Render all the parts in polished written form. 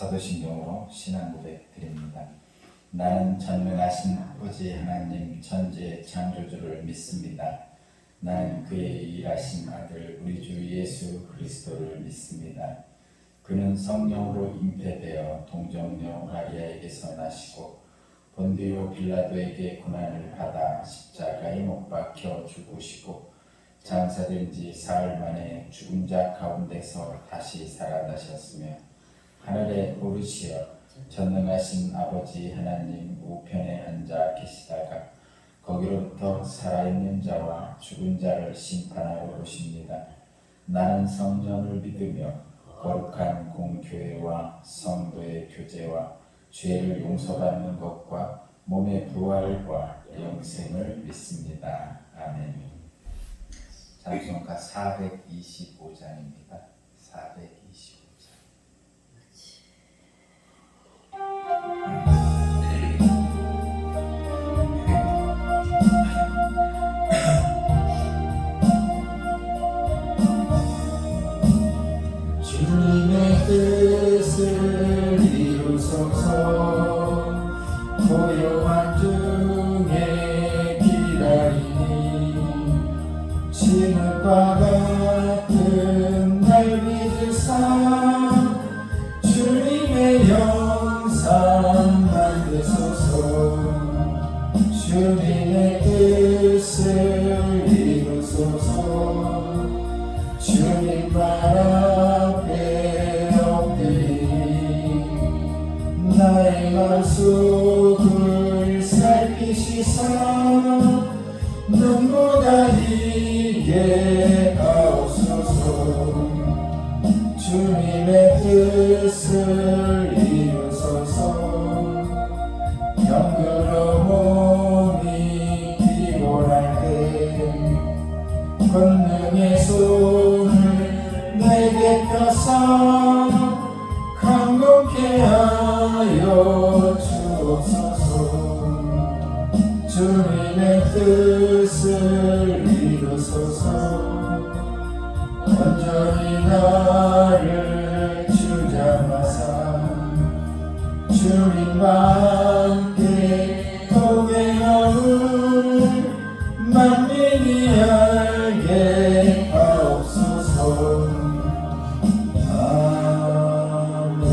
사도신경으로 신앙 고백 드립니다. 나는 전능하신 아버지 하나님 천지의 창조주를 믿습니다. 나는 그의 일하신 아들 우리 주 예수 그리스도를 믿습니다. 그는 성령으로 잉태되어 동정녀 마리아에게서 나시고 본디오 빌라도에게 고난을 받아 십자가에 못 박혀 죽으시고 장사된 지 사흘 만에 죽은 자 가운데서 다시 살아나셨으며 하늘에 오르시어 전능하신 아버지 하나님 우편에 앉아 계시다가 거기로부터 살아있는 자와 죽은 자를 심판하러 오십니다. 나는 성령을 믿으며 거룩한 공교회와 성도의 교제와 죄를 용서받는 것과 몸의 부활과 영생을 믿습니다. 아멘. 찬송가 425장입니다. 425장. 주님의 뜻을 이루소서. 고요한 중에 기다리니 진흙과 같은 날 믿으사 주님의 영상 만드소서. 주님의 뜻을 이루소서. 주님 말 앞에 엎드리니 나의 말속을 살피시사 눈보다 이게 하옵소서. 주님의 뜻을 이루소서. 병들어 몸이 피곤할 때 권능의 손을 내게 펴서 강건케 하여 주옵소서. 주님의 뜻을 이루소서. 온전히 나를 주장하사 주님과 함께 동행함을 만민이 알게 하옵소서. 아멘.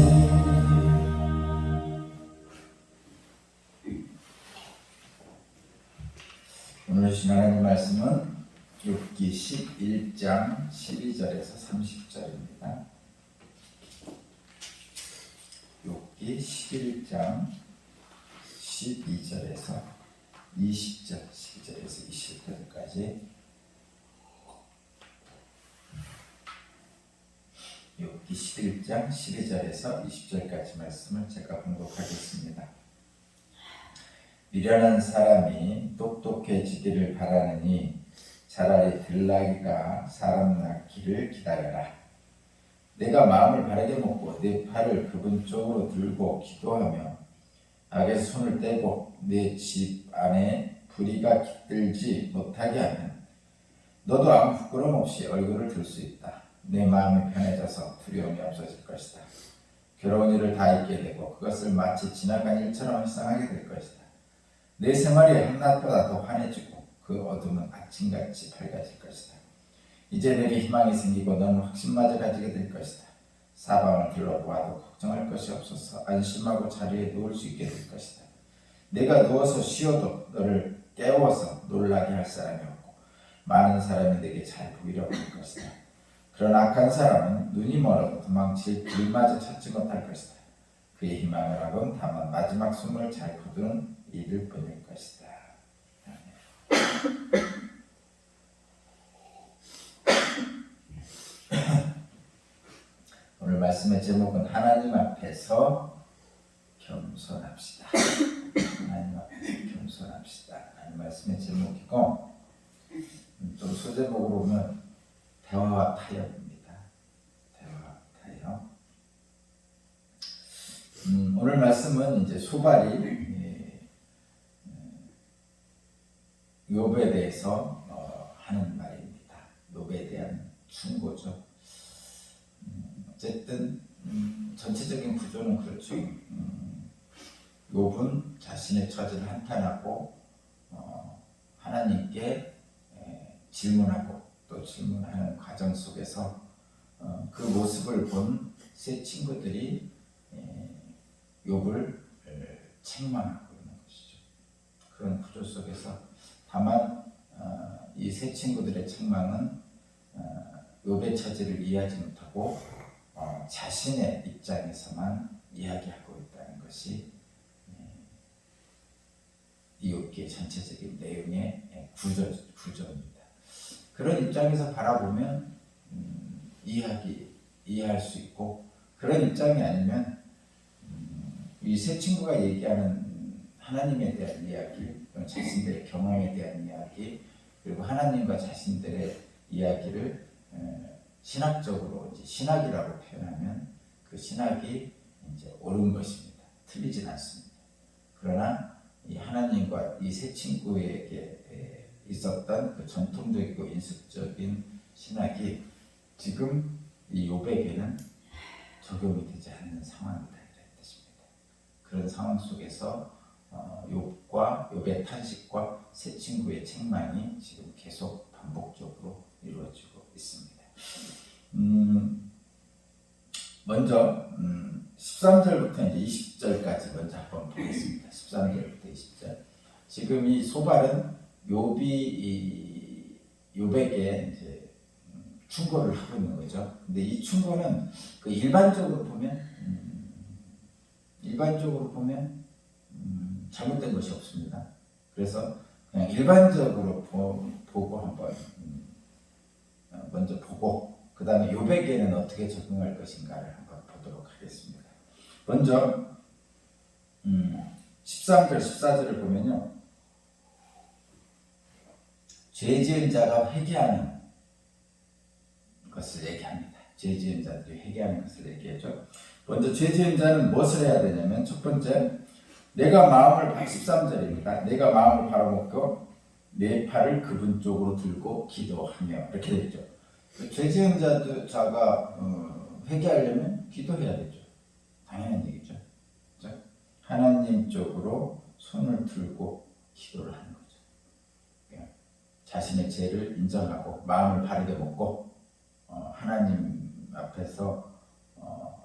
오늘 하나님 말씀은 욥기 11장 12절에서 30절입니다. 욥기 11장 12절에서 20절, 12절에서 20절까지 욥기 11장 12절에서 20절까지 말씀을 제가 봉독하겠습니다. 미련한 사람이 똑똑해지기를 바라느니 차라리 들나귀가 사람 낳기를 기다려라. 내가 마음을 바르게 먹고 내 팔을 그분 쪽으로 들고 기도하며 악에서 손을 떼고 내 집 안에 불의가 깃들지 못하게 하면 너도 아무 부끄럼 없이 얼굴을 들 수 있다. 내 마음이 편해져서 두려움이 없어질 것이다. 괴로운 일을 다 잊게 되고 그것을 마치 지나간 일처럼 일상하게 될 것이다. 내 생활이 한낮보다 더 환해지고 그 어둠은 아침같이 밝아질 것이다. 이제 내게 희망이 생기고 너는 확신마저 가지게 될 것이다. 사방을 둘러보아도 걱정할 것이 없어서 안심하고 자리에 누울 수 있게 될 것이다. 내가 누워서 쉬어도 너를 깨워서 놀라게 할 사람이 없고 많은 사람이 내게 잘 보이려고 할 것이다. 그런 악한 사람은 눈이 멀어도 도망칠 길마저 찾지 못할 것이다. 그의 희망을 하건 다만 마지막 숨을 잘 거두는 이들 뿐일 것이다. 오늘 말씀의 제목은 하나님 앞에서 겸손합시다. 하나님 앞에서 겸손합시다. 하나님 말씀의 제목이고 또 소제목으로 보면 대화와 타협입니다. 대화와 타협. 오늘 말씀은 이제 소발이 욥에 대해서 하는 말입니다. 욥에 대한 충고죠. 어쨌든 전체적인 구조는 그렇죠. 욥은 자신의 처지를 한탄하고 하나님께 질문하고 또 질문하는 과정 속에서 그 모습을 본 세 친구들이 욥을 책망하고 있는 것이죠. 그런 구조 속에서 다만 이 세 친구들의 책망은 욥의 처지를 이해하지 못하고 자신의 입장에서만 이야기하고 있다는 것이 이 욥기의 전체적인 내용의 구조입니다. 그런 입장에서 바라보면 이해할 수 있고, 그런 입장이 아니면 이 세 친구가 얘기하는 하나님에 대한 이야기, 자신들의 경험에 대한 이야기, 그리고 하나님과 자신들의 이야기를 신학적으로 이제 신학이라고 표현하면 그 신학이 이제 옳은 것입니다. 틀리진 않습니다. 그러나 이 하나님과 이 세 친구에게 있었던 그 전통적이고 인습적인 신학이 지금 이 욥에게는 적용이 되지 않는 상황이다 이런 뜻입니다. 그런 상황 속에서 욥과 욥의 탄식과 세 친구의 책망이 지금 계속 반복적으로 이루어지고 있습니다. 먼저 13절부터 이제 20절까지 먼저 한번 보겠습니다. 13절부터 20절. 지금 이 소발은 욥에게 이제 충고를 하고 있는 거죠. 근데 이 충고는 그 일반적으로 보면 잘못된 것이 없습니다. 그래서 그냥 일반적으로 보고 한번 먼저 보고 그 다음에 욥에게는 어떻게 적용할 것인가를 한번 보도록 하겠습니다. 먼저 13절, 14절을 보면요. 죄 지은 자가 회개하는 것을 얘기합니다. 죄 지은 자들이 회개하는 것을 얘기하죠. 먼저 죄 지은 자는 무엇을 해야 되냐면 첫 번째, 내가 마음을 13절입니다. 내가 마음을 바라보고 내 팔을 그분 쪽으로 들고 기도하며 이렇게 되죠. 죄 지은 자가 회개하려면 기도해야 되죠. 당연한 얘기죠. 그렇죠? 하나님 쪽으로 손을 들고 기도를 하는 거죠. 자신의 죄를 인정하고 마음을 바르게 먹고 하나님 앞에서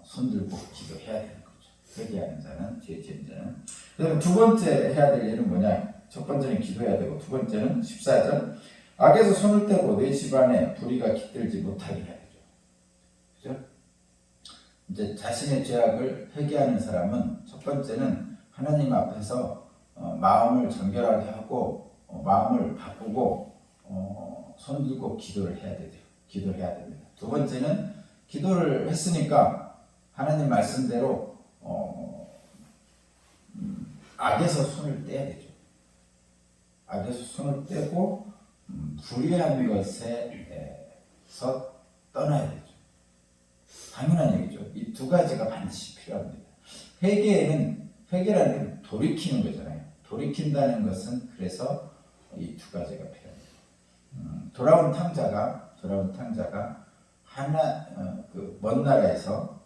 손 들고 기도해야 되는 거죠. 회개하는 자는, 죄 지은 자는. 그다음에 두 번째 해야 될 일은 뭐냐? 첫 번째는 기도해야 되고 두 번째는 14절 악에서 손을 떼고 내 집안에 불의가 깃들지 못하게 해야 되죠. 그죠? 이제 자신의 죄악을 회개하는 사람은 첫 번째는 하나님 앞에서 마음을 정결하게 하고 마음을 바꾸고 손 들고 기도를 해야 되죠. 기도해야 됩니다. 두 번째는 기도를 했으니까 하나님 말씀대로 악에서 손을 떼야 되죠. 악에서 손을 떼고 불의한 것에서 떠나야 되죠. 당연한 얘기죠. 이 두 가지가 반드시 필요합니다. 회개라는 게 돌이키는 거잖아요. 돌이킨다는 것은 그래서 이 두 가지가 필요합니다. 돌아온 탕자가 그 먼 나라에서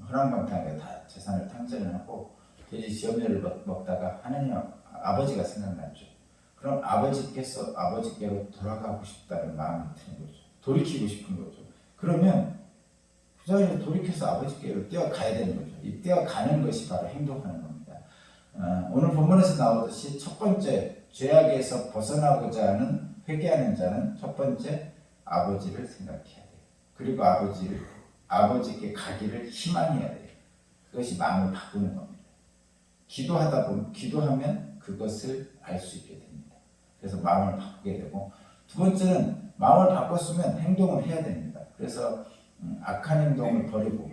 허랑방탕하게 다 재산을 탕자를 하고 돼지 지엄내를 먹다가 하나님 아버지가 생각났죠. 그럼 아버지께로 돌아가고 싶다는 마음이 드는 거죠. 돌이키고 싶은 거죠. 그러면 그 자리에 돌이켜서 아버지께로 뛰어가야 되는 거죠. 이 뛰어가는 것이 바로 행동하는 겁니다. 오늘 본문에서 나오듯이 첫 번째 죄악에서 벗어나고자 하는 회개하는 자는 첫 번째 아버지를 생각해야 돼요. 그리고 아버지께 가기를 희망해야 돼요. 그것이 마음을 바꾸는 겁니다. 기도하면 그것을 알 수 있게 됩니다. 그래서 마음을 바꾸게 되고, 두 번째는 마음을 바꿨으면 행동을 해야 됩니다. 그래서 악한 행동을 버리고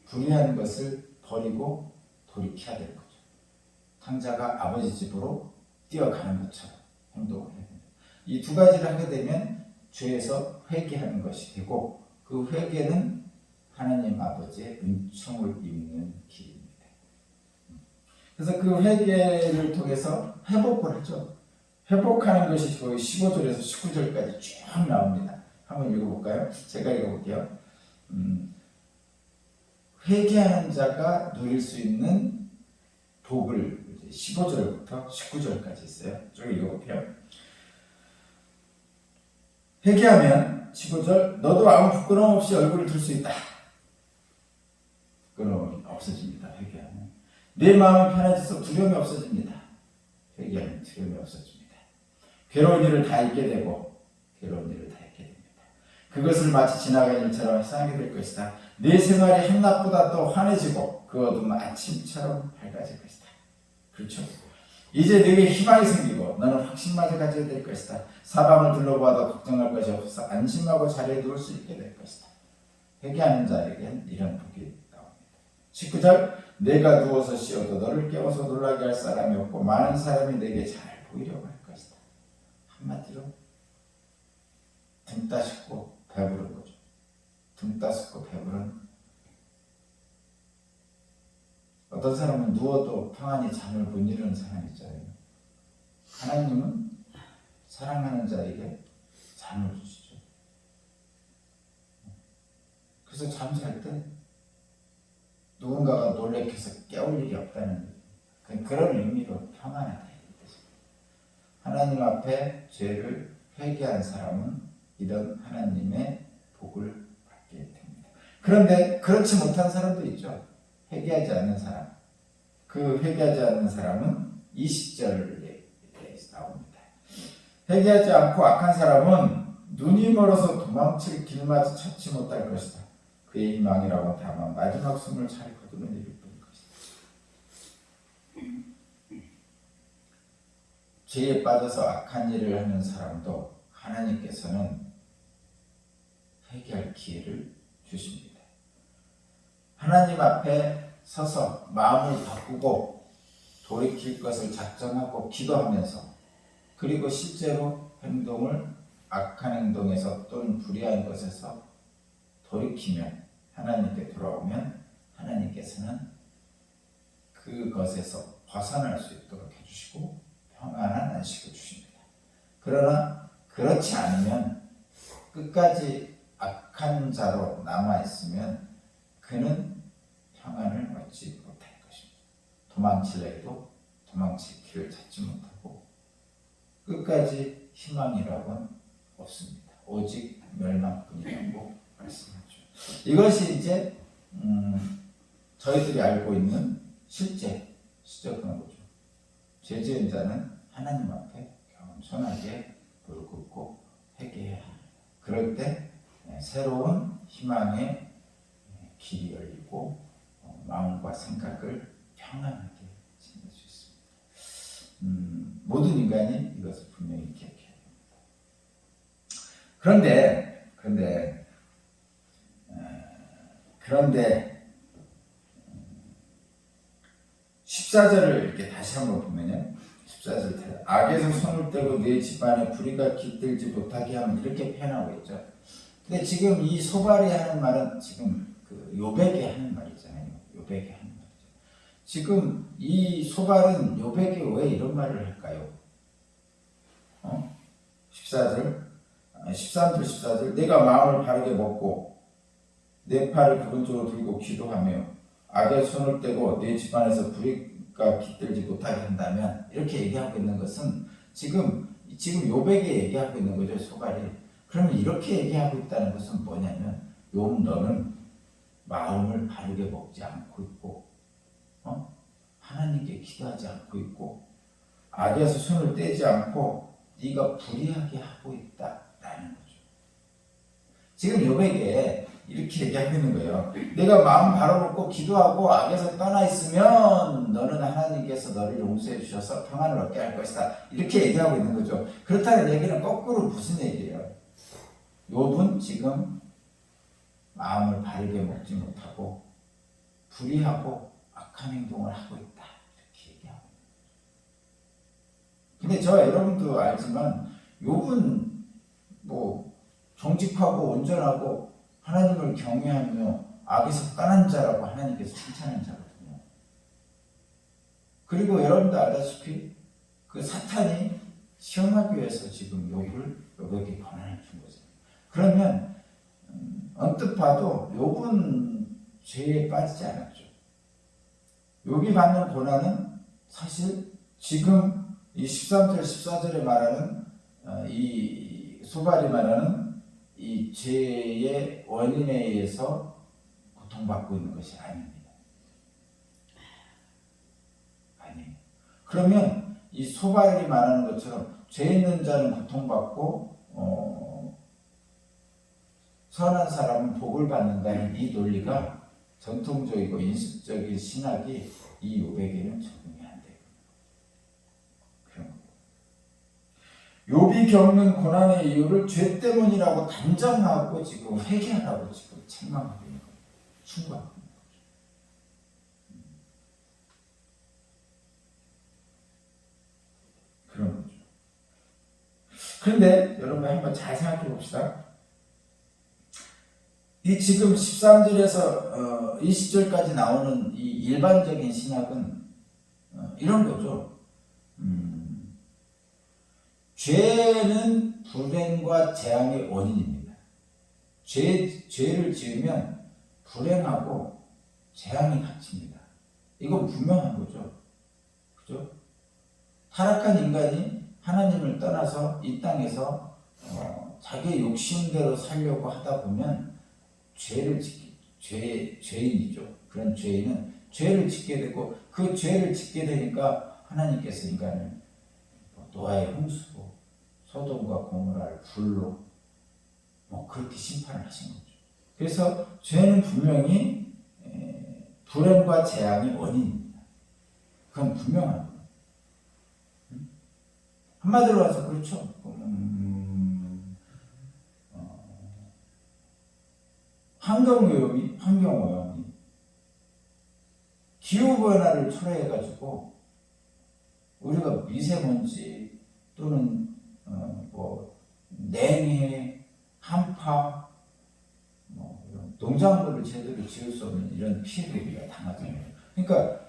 불의한 것을 버리고 돌이켜야 되는 거죠. 탕자가 아버지 집으로 뛰어가는 것처럼 행동을 해야 됩니다. 이 두 가지를 하게 되면 죄에서 회개하는 것이 되고, 그 회개는 하나님 아버지의 은총을 입는 길입니다. 그래서 그 회개를 통해서 회복을 하죠. 회복하는 것이 거의 15절에서 19절까지 쭉 나옵니다. 한번 읽어볼까요? 제가 읽어볼게요. 회개하는 자가 누릴 수 있는 복을 15절부터 19절까지 있어요. 쭉 읽어볼게요. 회개하면 15절 너도 아무 부끄러움 없이 얼굴을 들 수 있다. 부끄러움이 없어집니다. 회개하면 내 마음이 편해져서 두려움이 없어집니다. 회개하면 두려움이 없어집니다. 괴로운 일을 다 잊게 되고 괴로운 일을 다 잊게 됩니다. 그것을 마치 지나간 일처럼 희망하게 될 것이다. 내 생활이 한낮보다 또 환해지고 그 어둠은 아침처럼 밝아질 것이다. 그렇죠? 이제 너에게 희망이 생기고 너는 확신마저 가져야 될 것이다. 사방을 둘러봐도 걱정할 것이 없어서 안심하고 자리에 누울 수 있게 될 것이다. 회개하는 자에겐 이런 복이 나옵니다. 19절 내가 누워서 쉬어도 너를 깨워서 놀라게 할 사람이 없고 많은 사람이 내게 잘 보이려고 할 것이다. 한마디로 등 따숩고 배부른 거죠. 등 따숩고 배부른. 어떤 사람은 누워도 평안히 잠을 못 이루는 사람이 있잖아요. 하나님은 사랑하는 자에게 잠을 주시죠. 그래서 잠잘 때 누군가가 놀래켜서 깨울 일이 없다는 그런 의미로 평안하다. 하나님 앞에 죄를 회개한 사람은 이런 하나님의 복을 받게 됩니다. 그런데 그렇지 못한 사람도 있죠. 회개하지 않는 사람. 그 회개하지 않는 사람은 20절에 나옵니다. 회개하지 않고 악한 사람은 눈이 멀어서 도망칠 길마저 찾지 못할 것이다. 그의 희망이라고 다만 마지막 숨을 잘 거두는 일일 뿐일 것이다. 죄에 빠져서 악한 일을 하는 사람도 하나님께서는 회개할 기회를 주십니다. 하나님 앞에 서서 마음을 바꾸고 돌이킬 것을 작정하고 기도하면서 그리고 실제로 행동을 악한 행동에서 또는 불의한 것에서 돌이키면 하나님께 돌아오면 하나님께서는 그것에서 벗어날 수 있도록 해주시고 평안한 안식을 주십니다. 그러나 그렇지 않으면 끝까지 악한 자로 남아있으면 그는 평안을 얻지 못할 것입니다. 도망치려 해도 도망칠 길을 찾지 못하고 끝까지 희망이라고는 없습니다. 오직 멸망뿐이라고 말씀하죠. 이것이 이제 저희들이 알고 있는 실제 시적인 거죠. 죄 지은 자는 하나님 앞에 겸손하게 무릎 꿇고 회개해야 합니다. 그럴 때 새로운 희망의 길이 열리고 마음과 생각을 평안하게 지낼 수 있습니다. 모든 인간이 이것을 분명히 기억해야 됩니다. 그런데 14절을 이렇게 다시 한번 보면요. 14절 악에서 손을 떼고 내 집안에 불의가 깃들지 못하게 하면 이렇게 표현하고 있죠. 근데 지금 이 소발이 하는 말은 지금 그 요백이 하는 말이잖아요. 요백이 하는 말이죠. 지금 이 소발은 요백이 왜 이런 말을 할까요? 13절 14절 내가 마음을 바르게 먹고 내 팔을 그분 쪽으로 들고 기도하며 악의 손을 떼고 내 집안에서 불의가 깃들지 못하게 한다면 이렇게 얘기하고 있는 것은 지금 요백이 얘기하고 있는 거죠. 소발이. 그러면 이렇게 얘기하고 있다는 것은 뭐냐면 욥 너는 마음을 바르게 먹지 않고 있고 하나님께 기도하지 않고 있고 악에서 손을 떼지 않고 네가 불의하게 하고 있다라는 거죠. 지금 욥에게 이렇게 얘기하고 있는 거예요. 내가 마음 바로먹고 기도하고 악에서 떠나 있으면 너는 하나님께서 너를 용서해 주셔서 평안을 얻게 할 것이다. 이렇게 얘기하고 있는 거죠. 그렇다는 얘기는 거꾸로 무슨 얘기예요? 욥은 지금 마음을 바르게 먹지 못하고 불의하고 악한 행동을 하고 있다. 이렇게 얘기하고 있는 거죠. 근데 여러분도 알지만 욥은 정직하고 온전하고 하나님을 경외하며 악에서 떠난 자라고 하나님께서 칭찬한 자거든요. 그리고 여러분도 알다시피 그 사탄이 시험하기 위해서 지금 욥에게 권한을 준 거죠. 그러면 언뜻 봐도 욥은 죄에 빠지지 않았죠. 욥이 받는 고난은 사실 지금 이 13절 14절에 말하는 이 소발이 말하는 이 죄의 원인에 의해서 고통받고 있는 것이 아닙니다. 아니에요. 그러면 이 소발이 말하는 것처럼 죄 있는 자는 고통받고 선한 사람은 복을 받는다는 이 논리가 전통적이고 인식적인 신학이 이 욥에게는 적용이 안 돼요. 그런 욥이 겪는 고난의 이유를 죄 때문이라고 단정하고 지금 회개하라고 지금 책망하고 있는 거예요. 충고하고 있는 거죠. 그런 거죠. 그런데 여러분 한번 잘 생각해 봅시다. 이 지금 13절에서 20절까지 나오는 이 일반적인 신학은 이런 거죠. 죄는 불행과 재앙의 원인입니다. 죄를 지으면 불행하고 재앙이 닥칩니다. 이건 분명한 거죠. 그죠? 타락한 인간이 하나님을 떠나서 이 땅에서 자기의 욕심대로 살려고 하다 보면 죄인이죠. 그런 죄인은 죄를 짓게 되고 그 죄를 짓게 되니까 하나님께서 인간을 노아의 홍수로 소돔과 고모라를 불로 그렇게 심판을 하신 거죠. 그래서 죄는 분명히 불행과 재앙의 원인입니다. 그건 분명한 거예요. 한마디로 해서 그렇죠. 환경오염이 기후변화를 초래해가지고 우리가 미세먼지 또는 냉해, 한파, 이런 농작물을 제대로 지을 수 없는 이런 피해를 우리가 당하잖아요. 그러니까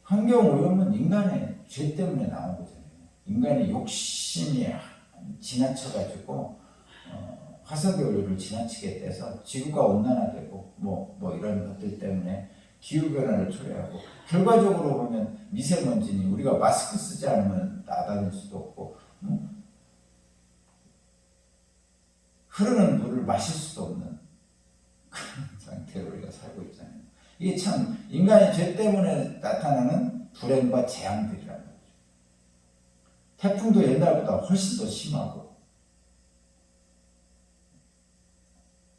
환경오염은 인간의 죄 때문에 나온 거잖아요. 인간의 욕심이 지나쳐가지고 화석의 원료를 지나치게 떼서 지구가 온난화되고 이런 것들 때문에 기후변화를 초래하고 결과적으로 보면 미세먼지니 우리가 마스크 쓰지 않으면 나다닐 수도 없고 흐르는 물을 마실 수도 없는 그런 상태로 우리가 살고 있잖아요. 이게 참 인간의 죄 때문에 나타나는 불행과 재앙들이라는 거죠. 태풍도 옛날보다 훨씬 더 심하고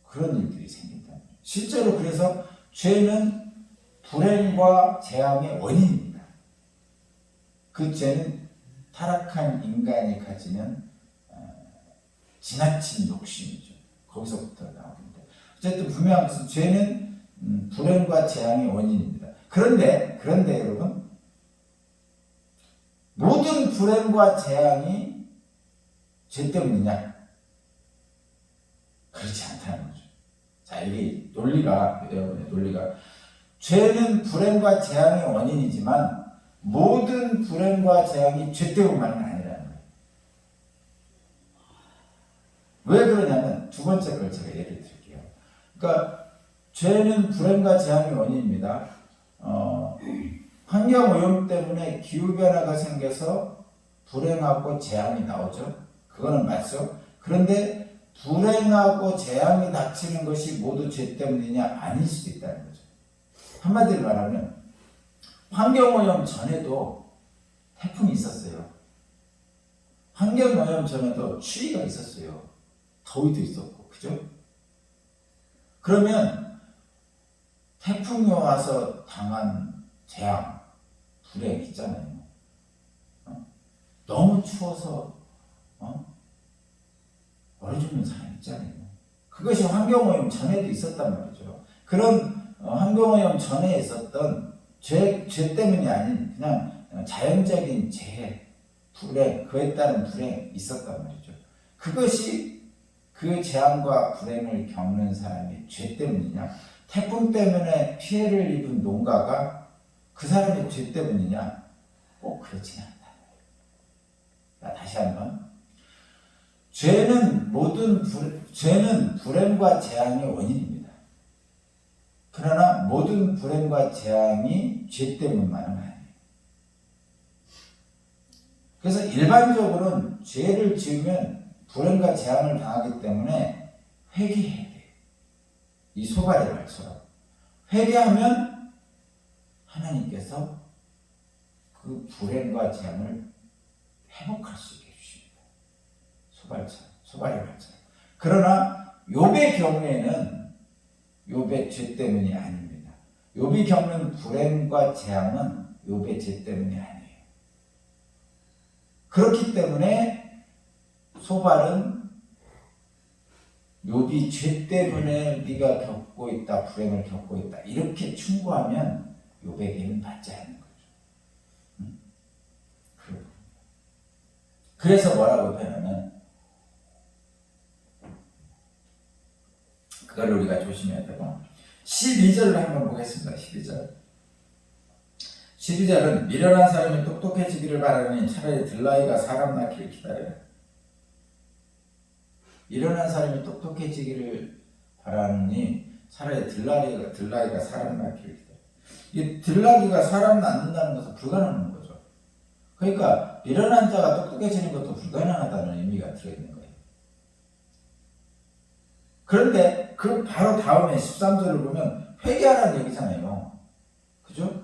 그런 일들이 생긴다. 실제로 그래서 죄는 불행과 재앙의 원인입니다. 그 죄는 타락한 인간이 가지는 지나친 욕심이죠. 거기서부터 나오는데 어쨌든 분명한 것은 죄는 불행과 재앙의 원인입니다. 그런데 여러분 모든 불행과 재앙이 죄 때문이냐? 그렇지 않다는 거죠. 자, 이게 여러분의 논리가 죄는 불행과 재앙의 원인이지만 모든 불행과 재앙이 죄 때문만은 아니라는 거예요. 왜 그러냐면 두 번째 걸 제가 예를 들게요. 그러니까 죄는 불행과 재앙의 원인입니다. 환경오염 때문에 기후변화가 생겨서 불행하고 재앙이 나오죠. 그거는 맞죠. 그런데 불행하고 재앙이 닥치는 것이 모두 죄 때문이냐? 아닐 수도 있다는 거죠. 한마디로 말하면 환경오염 전에도 태풍이 있었어요. 환경오염 전에도 추위가 있었어요. 더위도 있었고, 그죠? 그러면 태풍이 와서 당한 재앙, 불행 있잖아요. 너무 추워서 얼어 죽는 사람 있잖아요. 그것이 환경오염 전에도 있었단 말이죠. 그런 환경오염 전에 있었던 죄 때문이 아닌 그냥 자연적인 재해, 불행, 그에 따른 불행이 있었단 말이죠. 그것이 그 재앙과 불행을 겪는 사람의 죄 때문이냐? 태풍 때문에 피해를 입은 농가가 그 사람의 죄 때문이냐? 꼭 그렇지는 않다. 다시 한번. 죄는 불행과 재앙의 원인입니다. 그러나 모든 불행과 재앙이 죄 때문만은 아니에요. 그래서 일반적으로는 죄를 지으면 불행과 재앙을 당하기 때문에 회개해야 돼요. 이 소발의 말처럼. 회개하면 하나님께서 그 불행과 재앙을 회복할 수 있게 해주십니다. 소발의 말처럼. 그러나 욥의 경우에는 욥의 죄 때문이 아닙니다. 욥이 겪는 불행과 재앙은 욥의 죄 때문이 아니에요. 그렇기 때문에 소발은 욥이 죄 때문에 네가 겪고 있다, 불행을 겪고 있다 이렇게 충고하면 욥에게는 맞지 않는 거죠. 그래서 뭐라고 표현하면 그걸 우리가 조심해야 되고 12절을 한번 보겠습니다. 12절은 미련한 사람이 똑똑해지기를 바라니 차라리 들라이가 사람 낳기를 기다려라. 미련한 사람이 똑똑해지기를 바라니 차라리 들라이가 사람 낳기를 기다려라. 이 들라기가 사람 낳는다는 것은 불가능한 거죠. 그러니까 미련한 자가 똑똑해지는 것도 불가능하다는 의미가 들어있는 거예요. 그런데 그 바로 다음에 13절을 보면 회개하라는 얘기잖아요. 그죠?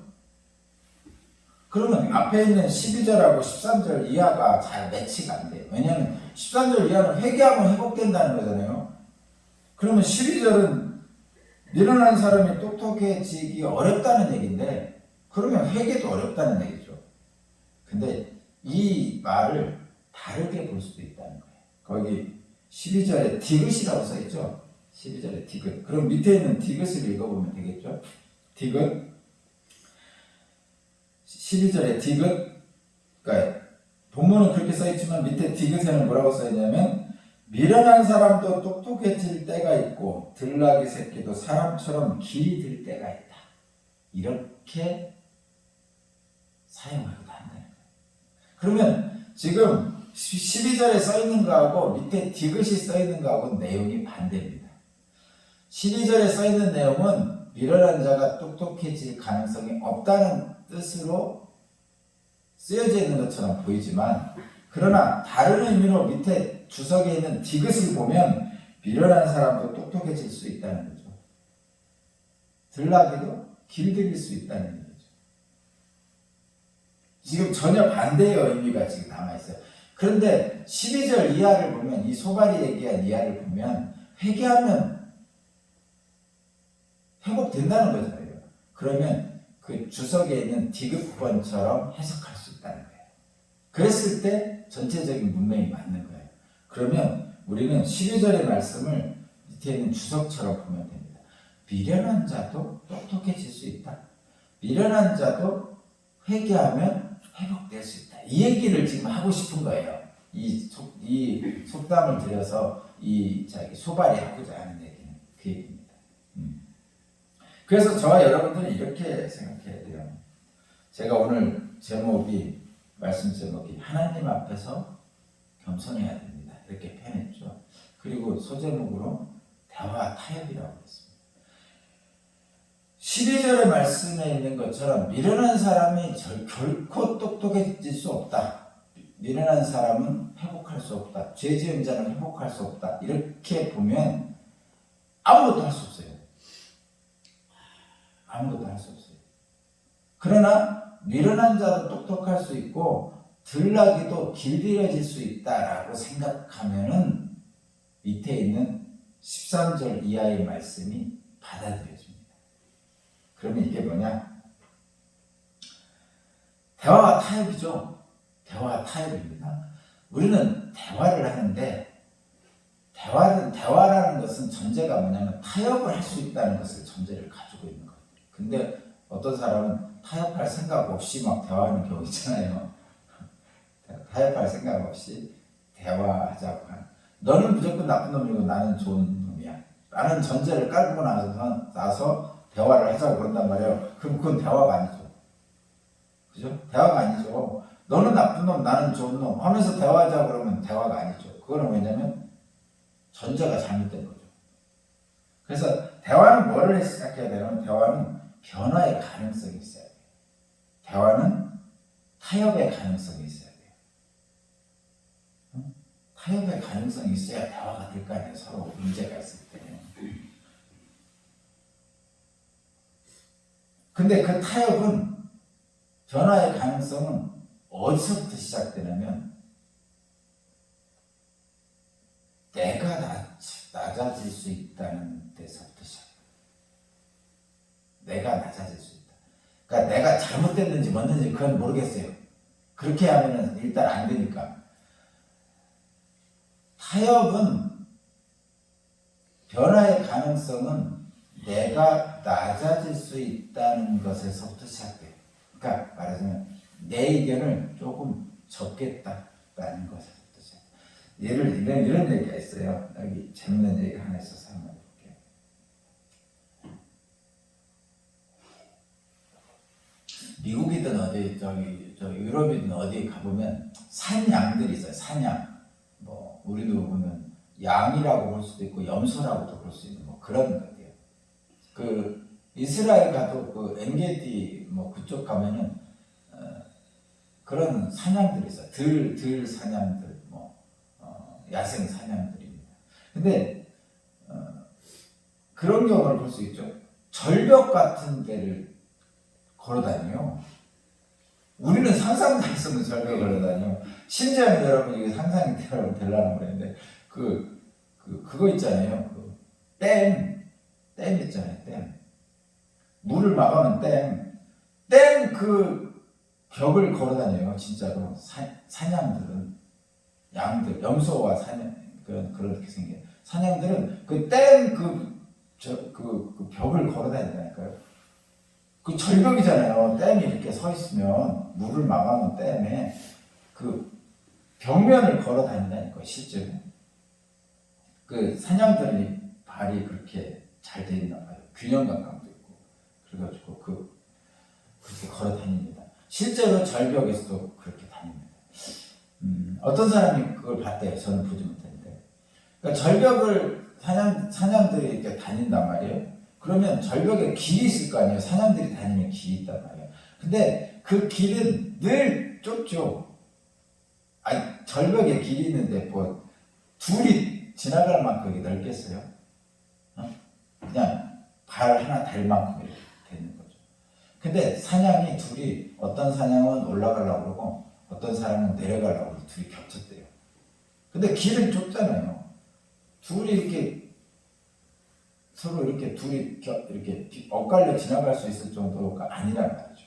그러면 앞에 있는 12절하고 13절 이하가 잘 매치가 안 돼요. 왜냐하면 13절 이하는 회개하면 회복된다는 거잖아요. 그러면 12절은 미련한 사람이 똑똑해지기 어렵다는 얘기인데 그러면 회개도 어렵다는 얘기죠. 근데 이 말을 다르게 볼 수도 있다는 거예요. 거기 12절에 디귿이라고 써있죠. 12절에 디귿. 그럼 밑에 있는 디귿을 읽어보면 되겠죠. 디귿 12절에 디귿, 그러니까 본문은 그렇게 써있지만 밑에 디귿에는 뭐라고 써있냐면 미련한 사람도 똑똑해질 때가 있고 들나귀 새끼도 사람처럼 길이 들 때가 있다. 이렇게 사용하기도 한다는 거예요. 그러면 지금 12절에 써있는 거하고 밑에 디귿이 써있는 거하고 내용이 반대입니다. 12절에 써있는 내용은 미련한 자가 똑똑해질 가능성이 없다는 뜻으로 쓰여져 있는 것처럼 보이지만 그러나 다른 의미로 밑에 주석에 있는 디귿을 보면 미련한 사람도 똑똑해질 수 있다는 거죠. 들나귀도 길들일 수 있다는 얘기죠. 지금 전혀 반대의 의미가 지금 남아있어요. 그런데 12절 이하를 보면 이 소발이 얘기한 이하를 보면 회개하면 회복된다는 거잖아요. 그러면 그 주석에 있는 디귿번처럼 해석할 수 있다는 거예요. 그랬을 때 전체적인 문맥이 맞는 거예요. 그러면 우리는 12절의 말씀을 밑에 있는 주석처럼 보면 됩니다. 미련한 자도 똑똑해질 수 있다. 미련한 자도 회개하면 회복될 수 있다. 이 얘기를 지금 하고 싶은 거예요. 이 속담을 들여서 소발이 하고자 하는 얘기는 그 얘기입니다. 그래서 저와 여러분들은 이렇게 생각해야 돼요. 제가 오늘 말씀 제목이 하나님 앞에서 겸손해야 됩니다. 이렇게 표현했죠. 그리고 소제목으로 대화 타협이라고 했습니다. 12절의 말씀에 있는 것처럼 미련한 사람이 결코 똑똑해질 수 없다. 미련한 사람은 회복할 수 없다. 죄 지은 자는 회복할 수 없다. 이렇게 보면 아무것도 할 수 없어요. 아무것도 할 수 없어요. 그러나 미련한 자도 똑똑할 수 있고 들나귀도 길들여질 수 있다라고 생각하면은 밑에 있는 13절 이하의 말씀이 받아들여집니다. 그러면 이게 뭐냐? 대화와 타협이죠. 대화와 타협입니다. 우리는 대화를 하는데 대화라는 것은 전제가 뭐냐면 타협을 할 수 있다는 것을 전제를 가지고 있는 거예요. 근데 어떤 사람은 타협할 생각 없이 막 대화하는 경우 있잖아요. 타협할 생각 없이 대화하자고 하는. 너는 무조건 나쁜 놈이고 나는 좋은 놈이야. 라는 전제를 깔고 나서 대화를 하자고 그런단 말이에요. 그럼 그건 대화가 아니죠. 그죠? 대화가 아니죠. 너는 나쁜 놈, 나는 좋은 놈 하면서 대화하자고 그러면 대화가 아니죠. 그거는 왜냐면 전제가 잘못된 거죠. 그래서 대화는 뭐를 시작해야 되냐면 대화는 변화의 가능성이 있어야 돼요. 대화는 타협의 가능성이 있어야 돼요. 타협의 가능성이 있어야 대화가 될 거 아니에요. 서로 문제가 있을 때. 근데 그 타협은 변화의 가능성은 어디서부터 시작되냐면 내가 낮아질 수 있다는 데서부터 시작해요. 내가 낮아질 수 있다. 그러니까 내가 잘못됐는지 뭐든지 그건 모르겠어요. 그렇게 하면은 일단 안 되니까. 타협은 변화의 가능성은 내가 낮아질 수 있다는 것에서부터 시작돼요. 그러니까 말하자면 내 의견을 조금 적겠다라는 것에서부터 시작돼요. 이런 얘기가 있어요. 여기 재밌는 얘기가 하나 있어서 한번 볼게요. 미국이든 어디 저 유럽이든 어디 가보면 산양들이 있어요. 산양. 뭐 우리도 보면 양이라고 볼 수도 있고 염소라고도 볼 수 있는 뭐 그런 것들이에요. 그 이스라엘 가도 그 엔게디 뭐 그쪽 가면은 그런 사냥들이 있어요. 들 사냥들 뭐 야생 사냥들입니다. 근데 그런 경우를 볼 수 있죠. 절벽 같은 데를 걸어다녀요. 우리는 상상도 할 수 없는 절벽을 걸어다녀요. 심지어 여러분 이게 상상이 되려는 거였는데 그거 있잖아요. 댐 있잖아요. 댐. 물을 막아놓은 댐 그 벽을 걸어다녀요. 진짜로 사냥들은 양들 염소와 사냥 그렇게 생겨요. 사냥들은 그 댐 그 벽을 걸어다닌다니까요. 그 절벽이잖아요. 댐이 이렇게 서 있으면 물을 막아놓은 댐에 그 벽면을 걸어다닌다니까요. 실제로 그 사냥들이 발이 그렇게 잘 돼 있나 봐요. 균형 감각도 있고 그래가지고 그렇게 걸어 다닙니다. 실제로 절벽에서도 그렇게 다닙니다. 어떤 사람이 그걸 봤대요. 저는 보지 못했는데. 그러니까 절벽을 사냥들이 이렇게 다닌단 말이에요. 그러면 절벽에 길이 있을 거 아니에요. 사냥들이 다니면 길이 있단 말이에요. 근데 그 길은 늘 좁죠. 아니 절벽에 길이 있는데 뭐 둘이 지나갈 만큼 넓겠어요? 그냥 발 하나 달 만큼 이렇게 되는 거죠. 근데 사냥이 둘이 어떤 사냥은 올라가려고 그러고 어떤 사람은 내려가려고 그러고 둘이 겹쳤대요. 근데 길은 좁잖아요. 둘이 이렇게 서로 이렇게 둘이 이렇게 엇갈려 지나갈 수 있을 정도가 아니란 말이죠.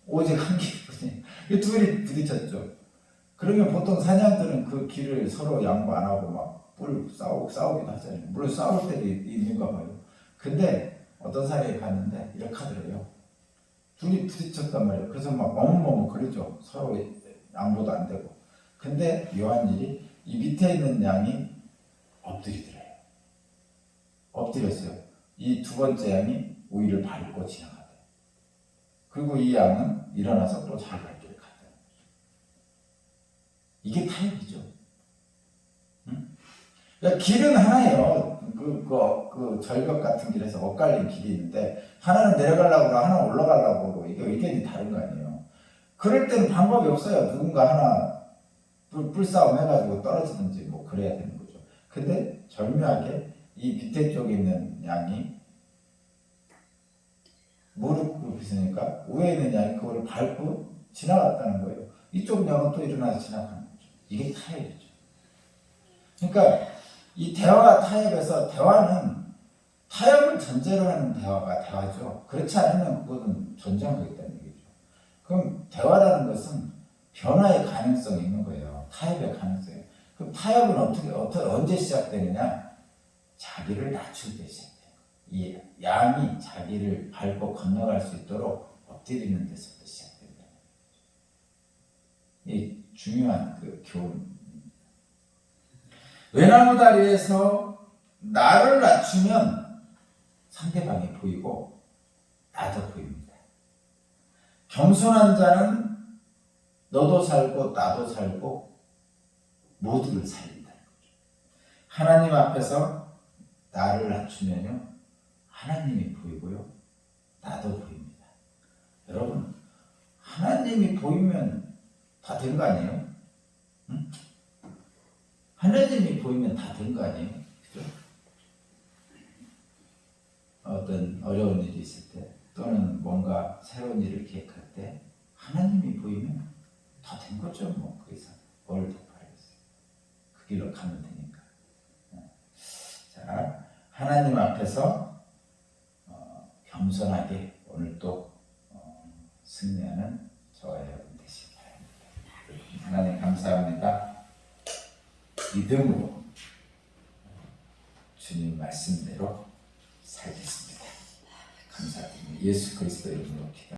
오직 한 길뿐이 둘이 부딪혔죠. 그러면 보통 사냥들은 그 길을 서로 양보 안 하고 막 싸우기도 하잖아요. 물론 싸울 때도 있는가 봐요. 근데 어떤 사람이 갔는데 이렇게 하더래요. 둘이 부딪혔단 말이에요. 그래서 막 머뭇머뭇 그러죠. 서로 양보도 안 되고. 근데 묘한 일이 이 밑에 있는 양이 엎드리더래요. 엎드렸어요. 이 두 번째 양이 우위를 밟고 지나가대요. 그리고 이 양은 일어나서 또 자기 갈 길을 갔대요. 이게 타협이죠. 그러니까 길은 하나예요. 그 절벽 같은 길에서 엇갈린 길이 있는데 하나는 내려가려고 그러고 하나는 올라가려고 그러고 이게 의견이 다른 거 아니에요. 그럴 때는 방법이 없어요. 누군가 하나 불싸움 해가지고 떨어지든지 뭐 그래야 되는 거죠. 근데 절묘하게 이 밑에 쪽에 있는 양이 무릎 꿇으니까 위에 있는 양이 그걸 밟고 지나갔다는 거예요. 이쪽 양은 또 일어나서 지나가는 거죠. 이게 타협이죠. 그러니까 이 대화와 타협에서 대화는 타협을 전제로 하는 대화가 대화죠. 그렇지 않으면 그것은 전쟁하겠다는 얘기죠. 그럼 대화라는 것은 변화의 가능성이 있는 거예요. 타협의 가능성이. 그럼 타협은 언제 시작되느냐? 자기를 낮출 때 시작돼요. 이 양이 자기를 밟고 건너갈 수 있도록 엎드리는 데서부터 시작된다. 이 중요한 그 교훈. 외나무 다리에서 나를 낮추면 상대방이 보이고 나도 보입니다. 겸손한 자는 너도 살고 나도 살고 모두를 살린다는 거죠. 하나님 앞에서 나를 낮추면요 하나님이 보이고요. 나도 보입니다. 여러분, 하나님이 보이면 다 된 거 아니에요? 응? 하나님이 보이면 다 된 거 아니에요? 그죠? 어떤 어려운 일이 있을 때 또는 뭔가 새로운 일을 계획할 때 하나님이 보이면 다 된 거죠. 뭐 그 이상 뭘 더 바라겠어요. 그 길로 가면 되니까. 자, 하나님 앞에서 겸손하게 오늘 또 승리하는 저와 여러분 되시기 바랍니다. 하나님 감사합니다. 믿음으로 주님 말씀대로 살겠습니다. 감사드립니다. 예수 그리스도 이름으로 기도.